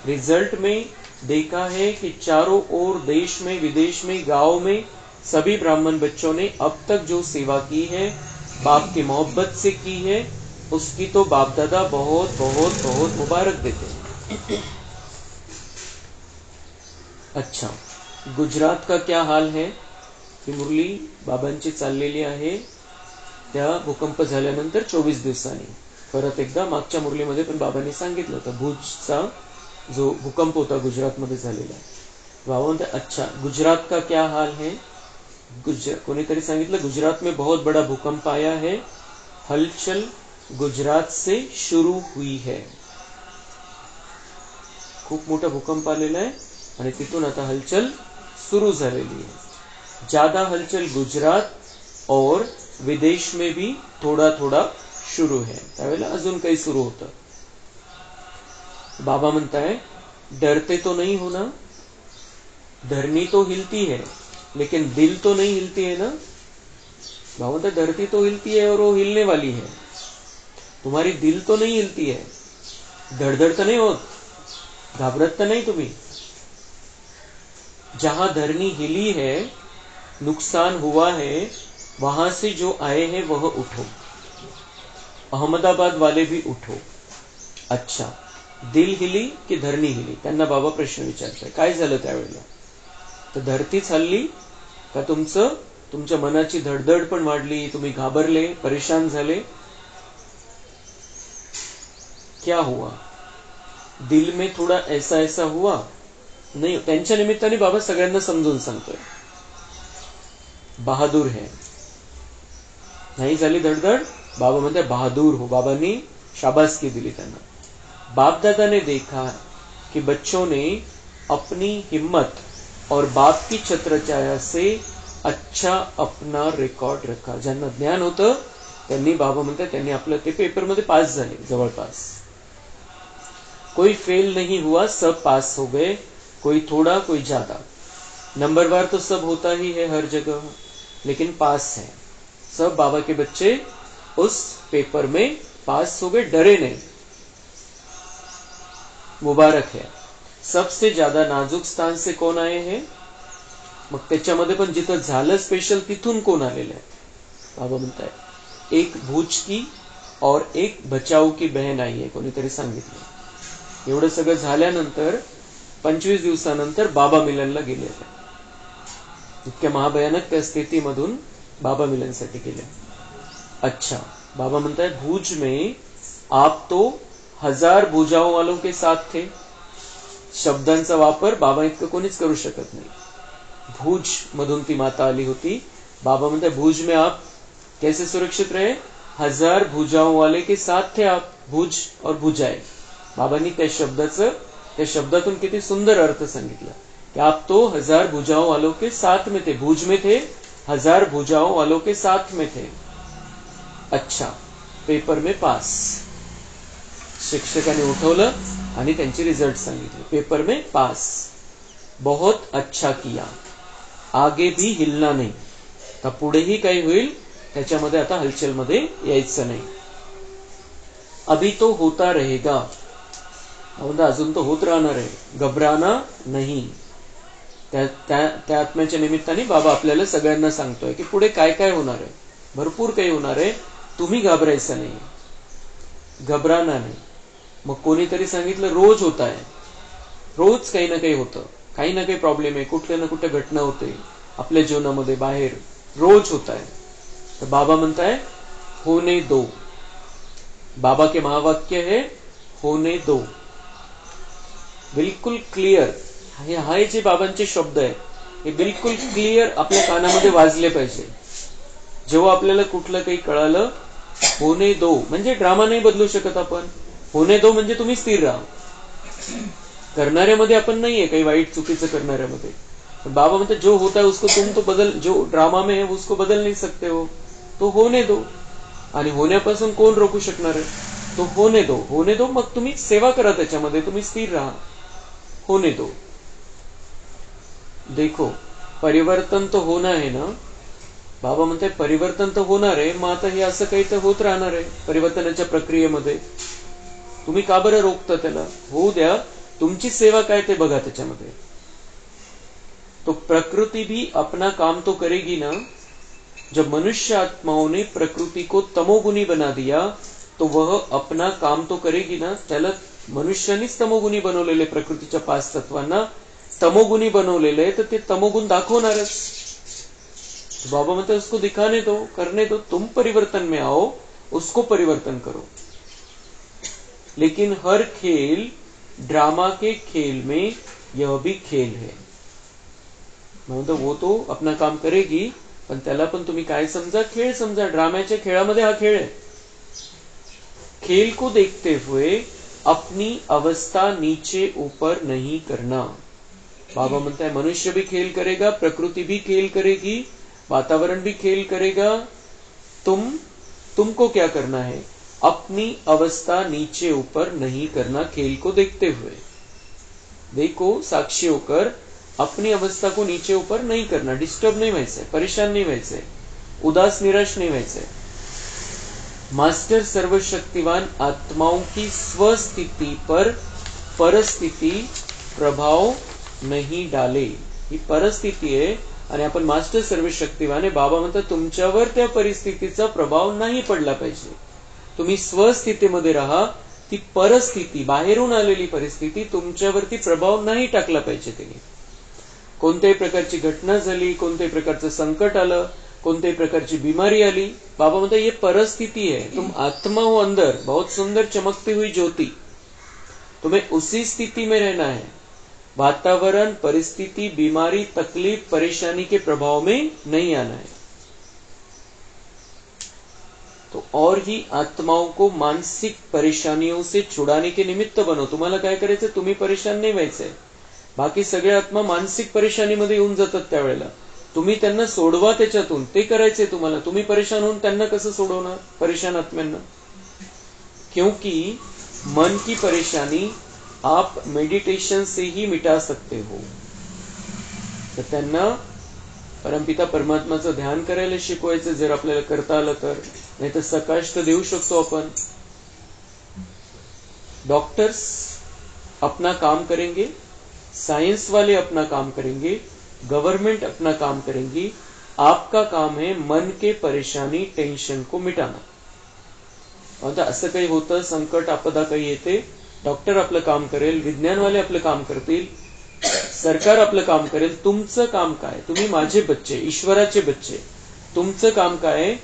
रिजल्ट में देखा है कि चारों ओर, देश में, विदेश में, गांव में सभी ब्राह्मण बच्चों ने अब तक जो सेवा की है, बाप की मोहब्बत से की है, उसकी तो बाप दादा बहुत बहुत बहुत मुबारक देते हैं. अच्छा, गुजरात का क्या हाल है? ही मुरली बाबांची चाललेली आहे त्या भूकंप झाल्यानंतर 24 दिवसांनी. परत एकदा मागच्या मुरलीमध्ये पण बाबांनी सांगितलं होतं भुजचा जो भूकंप होता गुजरातमध्ये झालेला. बाबा म्हणते अच्छा गुजरात का क्या हाल है? कोणीतरी सांगितलं गुजरात में बहुत बड़ा भूकंप आया है, हलचल गुजरात से शुरू हुई है. खूप मोठा भूकंप आलेला आहे आणि तिथून आता हलचल सुरू झालेली आहे. ज्यादा हलचल गुजरात और विदेश में भी थोड़ा थोड़ा शुरू है. त्यावेळेला अजून काही सुरू होतं. बाबा म्हणताय डरते तो नहीं हो ना, धरनी तो हिलती है लेकिन दिल तो नहीं हिलती है ना. बाबा म्हणताय धरती तो हिलती है और वो हिलने वाली है, तुम्हारी दिल तो नहीं हिलती है, धड़धड़ तो नहीं होत, घाबरत तो नहीं तुम्ही? जहां धरनी हिली है, नुकसान हुआ है, वहां से जो आए हैं वह उठो। अहमदाबाद वाले भी उठो। अच्छा, दिल हिली की धरणी हिली? त्यांना बाबा प्रश्न विचारताय. काय झालं त्यावेळेला? तर धरतीच हल्ली का तुमच्या मनाची धडधड पण वाढली, तुम्ही घाबरले, परेशान झाले? क्या हुआ? दिल में थोड़ा ऐसा ऐसा हुआ? नाही. त्यांच्या निमित्ताने बाबा सगळ्यांना समजून सांगतोय. बहादूर है. नाही झाली धडधड? बाबा म्हणते बहादुर हो. बाबांनी शाबासकी दिली त्यांना. बाप दादा ने देखा कि बच्चों ने अपनी हिम्मत और बाप की छत्रछाया से अच्छा अपना रेकॉर्ड रखा. ज्यांना ज्ञान होतं त्यांनी, बाबा म्हणतात, त्यांनी आपलं ते पेपरमध्ये पास झाले जवळपास. कोई फेल नहीं हुआ, सब पास हो गए. कोई थोड़ा कोई ज्यादा. नंबरवार तो सब होता ही है हर जगह, लेकिन पास है. सब बाबा के बच्चे उस पेपर में पास हो गए, डरे नहीं. मुबारक है. सबसे ज्यादा नाजुक स्थान से कोण आए हैं? मग त्याच्यामध्ये पण जिथं झालं स्पेशल तिथून कोण आलेलं आहे? बाबा म्हणतायत एक भूज की और एक बचाव की बहन आई आहे. कोणीतरी सांगितलं. एवढं सगळं झाल्यानंतर 25 दिवसानंतर बाबा मिलनला गेले. इतक्या महाभयानक त्या स्थितीमधून बाबा मिलनसाठी गेले. अच्छा, बाबा म्हणताय भूज में आप तो 1000 भुजाओं वालों के साथ थे. शब्दांचा वापर बाबा इतकं कोणीच करू शकत नाही. भूज मधून ती माता आली होती. बाबा म्हणताय भूज में आप कैसे सुरक्षित रहे? 1000 भुजाओं वाले के साथ थे आप. भुज और भुजाए. बाबांनी त्या शब्दातून किती सुंदर अर्थ सांगितला कि आप तो 1000 भुजाओं वालों के साथ में थे. भुज में थे, 1000 भुजाओं वालों के साथ में थे. अच्छा, पेपर में पास. शिक्षकांनी उठवलं आणि त्यांचे रिझल्ट सांगितले. पेपर में पास. बहुत अच्छा किया. आगे भी हिलना नाही. तर पुढेही काही होईल त्याच्यामध्ये आता हलचलमध्ये यायचं नाही. अभी तो होता रहेगा. अजून तो होत राहणार आहे. घबराना नाही. त्या आत्म्याच्या निमित्ताने बाबा आपल्याला सगळ्यांना सांगतोय की पुढे काय काय होणार आहे. भरपूर काही होणार आहे. तुम्ही घाबरायचं नाही, घबराना नाही. मग कोणीतरी सांगितलं रोज होत आहे. रोज काही ना काही होतं, काही ना काही प्रॉब्लेम आहे, कुठल्या ना कुठल्या घटना होते आपल्या जीवनामध्ये बाहेर. रोज होत आहे. तर बाबा म्हणताय होने दो. बाबा के महावाक्य है होने दो. बिलकुल क्लिअर. हे जे बाबांचे शब्द आहे हे बिलकुल क्लिअर आपल्या कानामध्ये वाजले पाहिजे. जेव्हा आपल्याला कुठलं काही कळालं, होने दो म्हणजे ड्रामा नाही बदलू शकत आपण. होने दो म्हणजे तुम्ही स्थिर राहा. करणाऱ्यामध्ये आपण नाहीये काही वाईट चुकीचं करणाऱ्यामध्ये. बाबा म्हणते जो होता है उसको तुम तो बदल, जो ड्रामा में है उसको बदल नहीं सकते हो. तो होने दो. आणि होण्यापासून कोण रोखू शकणार आहे? तो होने दो. होने दो. मग तुम्ही सेवा करा त्याच्यामध्ये, तुम्ही स्थिर राहा. होने दो. देखो परिवर्तन तो होना है ना. बाबा म्हणते परिवर्तन तर होणार आहे. मग आता हे असं काही तर होत राहणार आहे परिवर्तनाच्या प्रक्रियेमध्ये. तुम्ही का बरं रोखता त्याला? होऊ द्या. तुमची सेवा काय ते बघा त्याच्यामध्ये. तो प्रकृति भी अपना काम तो करेगी ना. जब मनुष्य आत्माओं ने प्रकृति को तमोगुनी बना दिया तो वह अपना काम तो करेगी ना. त्याला मनुष्यानेच तमोगुनी बनवलेले, प्रकृतीच्या 5 तत्वांना तमोगुनी बनवलेले, तर ते तमोगुण दाखवणारच. बाबा म्हणते उसको दिखाने दो, करने दो. तुम परिवर्तन में आओ, उसको परिवर्तन करो. लेकिन हर खेल ड्रामा के खेल में यह भी खेल है. म्हणतो वो तो अपना काम करेगी, पण त्याला पण तुम्ही काय समजा? खेळ समजा. ड्राम्याच्या खेळामध्ये हा खेळ आहे. खेल को देखते हुए अपनी अवस्था नीचे ऊपर नहीं करना. बाबा म्हणता है मनुष्य भी खेल करेगा, प्रकृति भी खेल करेगी, वातावरण भी खेल करेगा. तुमको क्या करना है? अपनी अवस्था नीचे ऊपर नहीं करना. खेल को देखते हुए देखो, साक्षी होकर अपनी अवस्था को नीचे ऊपर नहीं करना. डिस्टर्ब नहीं व्हायचंय, परेशान नहीं व्हायचंय, उदास निराश नहीं व्हायचंय. मास्टर सर्वशक्तिवान आत्माओं की स्वस्थिति पर परिस्थिती प्रभाव नहीं डाले. ही परिस्थिती आहे आणि आपण मास्टर सर्वशक्तिवान आहे. बाबा म्हणतात तुमच्यावर त्या परिस्थितीचा प्रभाव नाही पडला पाहिजे. तुम्ही स्वस्थितीमध्ये राहा. ती परिस्थिती, बाहेरून आलेली परिस्थिती तुमच्यावरती प्रभाव नाही टाकला पाहिजे. त्यांनी कोणत्याही प्रकारची घटना झाली, कोणत्याही प्रकारचं संकट आलं, कोणत्याही प्रकारची बीमारी आली, बाबा म्हणतात ये परिस्थिति है, तुम आत्मा हो अंदर, बहुत सुंदर चमकती हुई ज्योति, तुम्हें उसी स्थिति में रहना है. वातावरण, परिस्थिति, बीमारी, तकलीफ, परेशानी के प्रभाव में नहीं आना है. तो और ही आत्माओं को मानसिक परेशानियों से छुड़ाने के निमित्त बनो. तुम्हाला काय करायचं, तुम्ही परेशान नाही व्हायचंय. बाकी सगळे आत्मा मानसिक परेशानीमध्ये येऊन जातात त्यावेळेला. तुम्ही त्यांना सोडवा त्याच्यातून, ते करायचे तुम्हाला. तुम्ही परेशान होऊन त्यांना कसं सोडवणार परेशान आत्म्यांना? क्योंकि मन की परेशानी आप मेडिटेशन से ही मिटा सकते हो. तर त्यांना परमपिता परमात्माचं ध्यान करायला शिकवायचं, जर आपल्याला करता आलं तर. नाही तर सकाश तर देऊ शकतो आपण. डॉक्टर्स अपना काम करेंगे, साइंस वाले अपना काम करेंगे, गवर्नमेंट अपना काम करेंगी. आपका काम है मन के परेशानी, टेंशन को मिटाना. आता असं काही होतं, संकट आपदा काही येते, डॉक्टर आपलं काम करेल, विज्ञानवाले आपलं काम करतील, सरकार आपलं काम करेल. तुमचं काम काय? तुम्ही माझे बच्चे, ईश्वराचे बच्चे, तुमचं काम काय?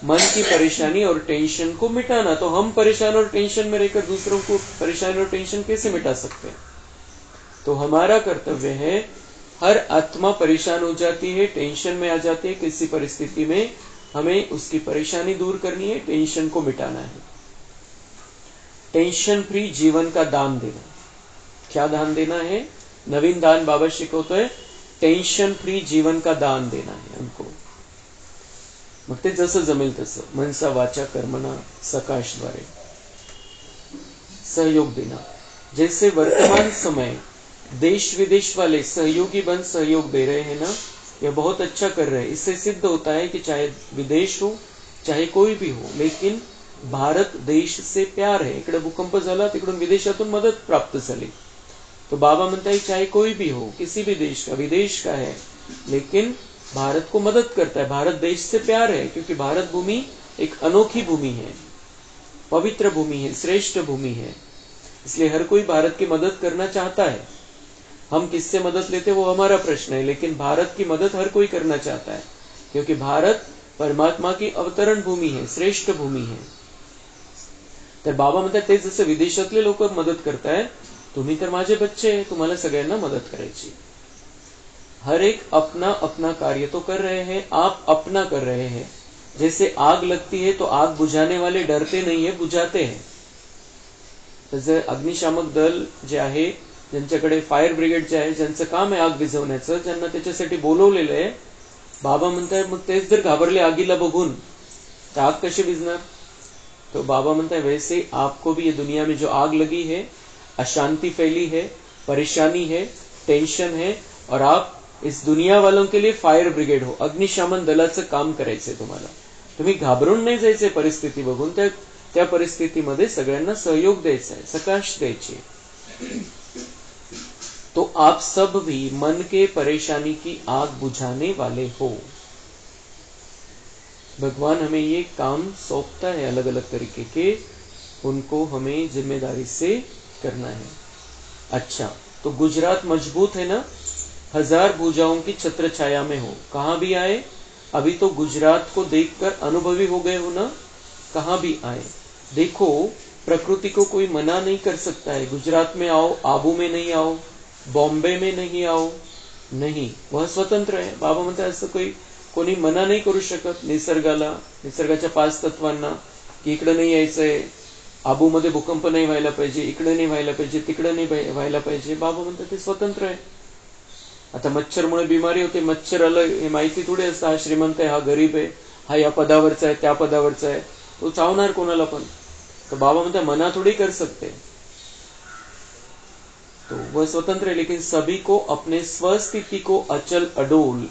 मन की परेशानी और टेंशन को मिटाना. तो हम परेशान और टेंशन में रहकर दूसरों को परेशानी और टेंशन कैसे मिटा सकते हैं? तो हमारा कर्तव्य है, हर आत्मा परेशान हो जाती है, टेंशन में आ जाती है किसी परिस्थिति में, हमें उसकी परेशानी दूर करनी है, टेंशन को मिटाना है. टेंशन फ्री जीवन का दान देना. क्या दान देना है? नवीन दान बाबा शिकवतोय, टेंशन फ्री जीवन का दान देना है हमको. मग ते जसं जमेल तसं, मनसा वाचा कर्मणा सकाशद्वारे सहयोग देना. जैसे वर्तमान समय देश विदेश वाले सहयोगी बन सहयोग दे रहे हैं ना, ये बहुत अच्छा कर रहे हैं. इससे सिद्ध होता है कि चाहे विदेश हो, चाहे कोई भी हो, लेकिन भारत देश से प्यार है. इकडे भूकंप झाला, तिकडून विदेशातून मदत प्राप्त झाली. तो बाबा म्हणता है चाहे कोई भी हो, किसी भी देश का, विदेश का है, लेकिन भारत को मदद करता है. भारत देश से प्यार है, क्योंकि भारत भूमि एक अनोखी भूमि है, पवित्र भूमि है, श्रेष्ठ भूमि है. इसलिए हर कोई भारत की मदद करना चाहता है. हम किससे मदद लेते वो हमारा प्रश्न है, लेकिन भारत की मदद हर कोई करना चाहता है, क्योंकि भारत परमात्मा की अवतरण भूमि है, श्रेष्ठ भूमि है. तर बाबा म्हणतात ते जसं विदेशातले लोक मदत करतायत, तुम्ही तर माझे बच्चे आहे, तुम्हाला सगळ्यांना मदत करायची. हर एक अपना अपना कार्य तो कर रहे हैं, आप अपना कर रहे हैं. जैसे आग लगती है तो आग बुझाने वाले डरते नहीं है, बुझाते हैं. तसं अग्निशामक दल जे आहे, ज्यांच्याकडे फायर ब्रिगेड जे आहे, ज्यांचं काम आहे आग विझवण्याचं, ज्यांना त्याच्यासाठी बोलवलेलं आहे, बाबा म्हणताय मग तेच जर घाबरले आगीला बघून तर आग कशी विझणार? तो बाबा म्हणताय वैसे आपको भी ये दुनिया में जो आग लगी है, अशांति फैली है, परेशानी है, टेंशन है, और आप इस दुनिया वालों के लिए फायर ब्रिगेड हो, अग्निशमन दलाचं काम करायचंय तुम्हाला. तुम्ही घाबरून नाही जायचंय परिस्थिती बघून, त्या परिस्थितीमध्ये सगळ्यांना सहयोग द्यायचा आहे, सकाश द्यायची. तो आप सब भी मन के परेशानी की आग बुझाने वाले हो. भगवान हमें ये काम सौंपता है अलग अलग तरीके के, उनको हमें जिम्मेदारी से करना है. अच्छा, तो गुजरात मजबूत है ना, 1000 भुजाओं की छत्र छाया में हो. कहां भी आए, अभी तो गुजरात को देखकर अनुभवी हो गए हो ना, कहां भी आए. देखो प्रकृति को कोई मना नहीं कर सकता है. गुजरात में आओ, आबू में नहीं आओ, बॉम्बे में नहीं आओ, नहीं, वह स्वतंत्र है. बाबा म्हणतात असं कोणी मना नाही करू शकत निसर्गाला, निसर्गाच्या 5 तत्वांना, की इकडे नाही यायचंय, आबूमध्ये भूकंप नाही व्हायला पाहिजे, इकडे नाही व्हायला पाहिजे, तिकडे नाही व्हायला पाहिजे. बाबा म्हणतात ते स्वतंत्र आहे. आता मच्छरमुळे बिमारी होते, मच्छर आलं हे माहिती थोडी असतं, हा श्रीमंत आहे, हा गरीब आहे, हा या पदावरचा आहे, त्या पदावरचा आहे, तो चावणार कोणाला पण. तो बाबा म्हणतात मना थोड़ी कर सकते, तो वह स्वतंत्र है, लेकिन सभी को अपने स्वस्थिति को अचल अडोल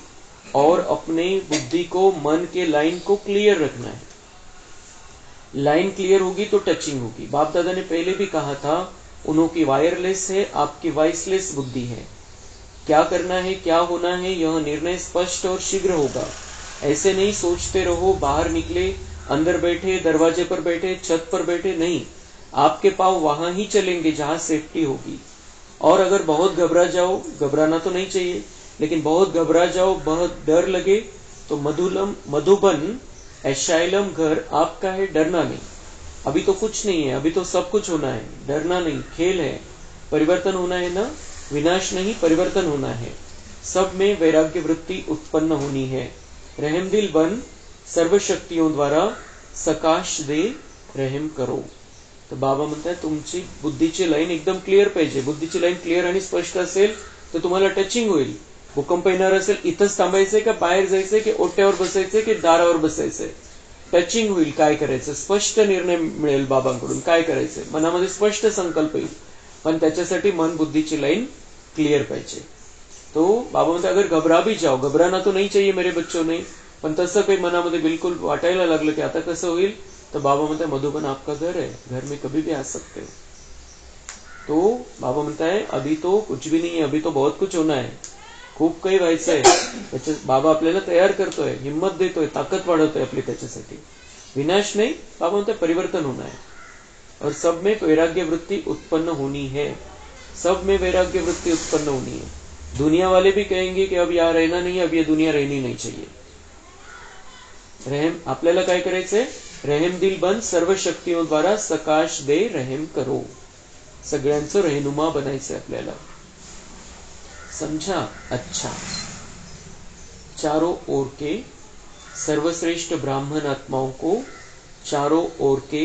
और अपने बुद्धि को, मन के लाइन को क्लियर रखना है. लाइन क्लियर होगी तो टचिंग होगी. बाप दादा ने पहले भी कहा था, उनकी वायरलेस है, आपकी वॉइसलेस बुद्धि है। क्या करना है, क्या होना है, यह निर्णय स्पष्ट और शीघ्र होगा। ऐसे नहीं सोचते रहो, बाहर निकले, अंदर बैठे, दरवाजे पर बैठे, छत पर बैठे, नहीं। आपके पांव वहां ही चलेंगे जहां सेफ्टी होगी। और अगर बहुत घबरा जाओ, घबराना तो नहीं चाहिए, लेकिन बहुत घबरा जाओ, बहुत डर लगे, तो मधुबन एशाइलम घर आपका है, डरना नहीं। अभी तो कुछ नहीं है, अभी तो सब कुछ होना है, डरना नहीं, खेल है। परिवर्तन होना है ना, विनाश नहीं, परिवर्तन होना है। सब में वैराग्य वृत्ति उत्पन्न होनी है। रहमदिल बन सर्वशक्तियों द्वारा सकाश दे रहम करो। तर बाबा म्हणतात तुमची बुद्धीची लाईन एकदम क्लिअर पाहिजे। बुद्धीची लाईन क्लिअर आणि स्पष्ट असेल तर तुम्हाला टचिंग होईल। भूकंप येणार असेल, इथंच थांबायचंय का बाहेर जायचंय की ओट्यावर बसायचंय की दारावर बसायचंय, टचिंग होईल काय करायचं, स्पष्ट निर्णय मिळेल बाबांकडून काय करायचंय, मनामध्ये स्पष्ट संकल्प येईल। पण त्याच्यासाठी मन बुद्धीची लाइन क्लियर पाहिजे। तो बाबा म्हणते अगर घबरा भी जाओ, घबराना तो नहीं चाहिए मेरे बच्चों ने, पण तसं काही मनामध्ये बिल्कुल वाटायला लागलं की आता कसं होईल, तो बाबा म्हणते मधुबन आपका घर है, घर में कभी भी आ सकते हो। तो बाबा म्हणता है अभी तो कुछ भी नहीं है, अभी तो बहुत कुछ होना है, खूप काही व्हायचंय। त्याच्या बाबा आपल्याला तयार करतोय, हिम्मत देतोय, ताकद वाढवतोय आपली त्याच्यासाठी। विनाश नहीं, बाबा म्हणते परिवर्तन होना है। और सब में वैराग्य वृत्ति उत्पन्न होनी है, सब में वैराग्य वृत्ति उत्पन्न होनी है। दुनिया वाले भी कहेंगे कि अब यहाँ रहना नहीं, अब ये दुनिया रहनी नहीं चाहिए। रहम आपल्याला काय करायचंय, रहम दिल बन सर्व शक्तियों द्वारा सकाश दे रहम करो। सगळ्यांचं रहनुमा बनायचंय आपल्याला, समझा? अच्छा, चारों ओर के सर्वश्रेष्ठ ब्राह्मण आत्माओं को, चारों ओर के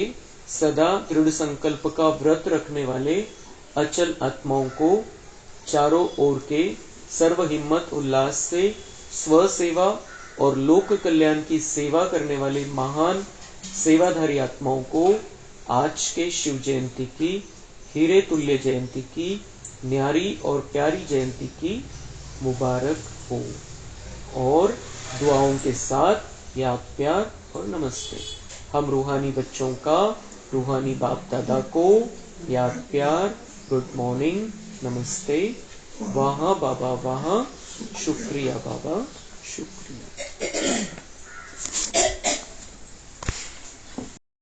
सदा दृढ़ संकल्प का व्रत रखने वाले अचल आत्माओं को, चारों ओर के सर्व हिम्मत उल्लास से स्व सेवा और लोक कल्याण की सेवा करने वाले महान सेवाधारी आत्माओं को आज के शिव जयंती की, हीरे तुल्य जयंती की, न्यारी और प्यारी जयंती की मुबारक हो। और दुआओं के साथ याद, प्यार और नमस्ते। हम रूहानी बच्चों का, रूहानी बाप दादा को याद, प्यार, गुड मॉर्निंग, नमस्ते, वहाँ बाबा वहाँ, शुक्रिया बाबा, शुक्रिया।